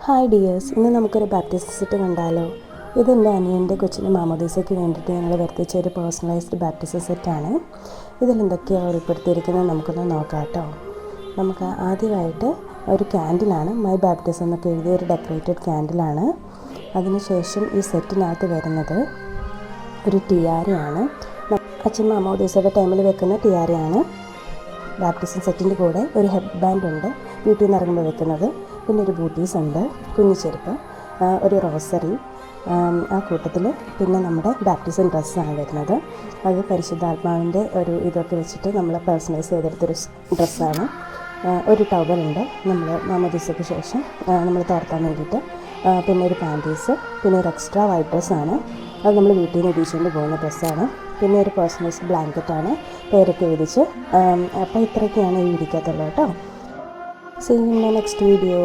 Hi dears, ഇന്ന് നമുക്കൊരു baptism set കണ്ടാലോ. ഇതെൻ്റെ അനിയൻ്റെ കൊച്ചിൻ്റെ മാമോദീസയ്ക്ക് വേണ്ടിയിട്ട് ഞങ്ങൾ വരുത്തിച്ച ഒരു പേഴ്സണലൈസ്ഡ് ബാപ്റ്റിസം സെറ്റാണ്. ഇതിലെന്തൊക്കെയാണ് ഉൾപ്പെടുത്തിയിരിക്കുന്നത് നമുക്കൊന്ന് നോക്കാം കേട്ടോ. നമുക്ക് ആദ്യമായിട്ട് ഒരു ക്യാൻഡിലാണ്, മൈ ബാപ്റ്റിസം എന്നൊക്കെ എഴുതിയ ഒരു ഡെക്കറേറ്റഡ് ക്യാൻഡിലാണ്. അതിനുശേഷം ഈ സെറ്റിനകത്ത് വരുന്നത് ഒരു ടിയാരയാണ്. അച്ഛൻ മാമോദീസയുടെ ടൈമിൽ വെക്കുന്ന ടിയാരയാണ്. ബാപ്റ്റിസം സെറ്റിൻ്റെ കൂടെ ഒരു ഹെഡ് ബാൻഡ് ഉണ്ട്, വീട്ടിൽ നിന്ന് ഇറങ്ങുമ്പോൾ വെക്കുന്നത്. പിന്നെ ഒരു ബൂട്ടീസ് ഉണ്ട്, കുഞ്ഞിച്ചെരുപ്പ്, ഒരു റോസറി, ആ കൂട്ടത്തിൽ പിന്നെ നമ്മുടെ ബാപ്റ്റിസം ഡ്രസ്സാണ് വരുന്നത്. അത് പരിശുദ്ധാത്മാവിൻ്റെ ഒരു ഇതൊക്കെ വെച്ചിട്ട് നമ്മൾ പേഴ്സണലൈസ് ചെയ്തെടുത്തൊരു ഡ്രസ്സാണ്. ഒരു ടവലുണ്ട് നമ്മൾ മാമോദീസയ്ക്ക് ശേഷം നമ്മൾ തോർത്താൻ വേണ്ടിയിട്ട്. പിന്നെ ഒരു പാൻറ്റീസ്, പിന്നെ ഒരു എക്സ്ട്രാ വൈറ്റ് ഡ്രസ്സാണ്. അത് നമ്മൾ വീട്ടിൽ നിന്ന് ഇടിച്ചുകൊണ്ട് പോകുന്ന ഡ്രസ്സാണ്. പിന്നെ ഒരു പേഴ്സണലൈസ്ഡ് ബ്ലാങ്കറ്റാണ്, പേരൊക്കെ എഴുതിച്ച്. അപ്പോൾ ഇത്രയൊക്കെയാണ് ഈ ഇരിക്കത്തുള്ളൂ കേട്ടോ. See you in the next video.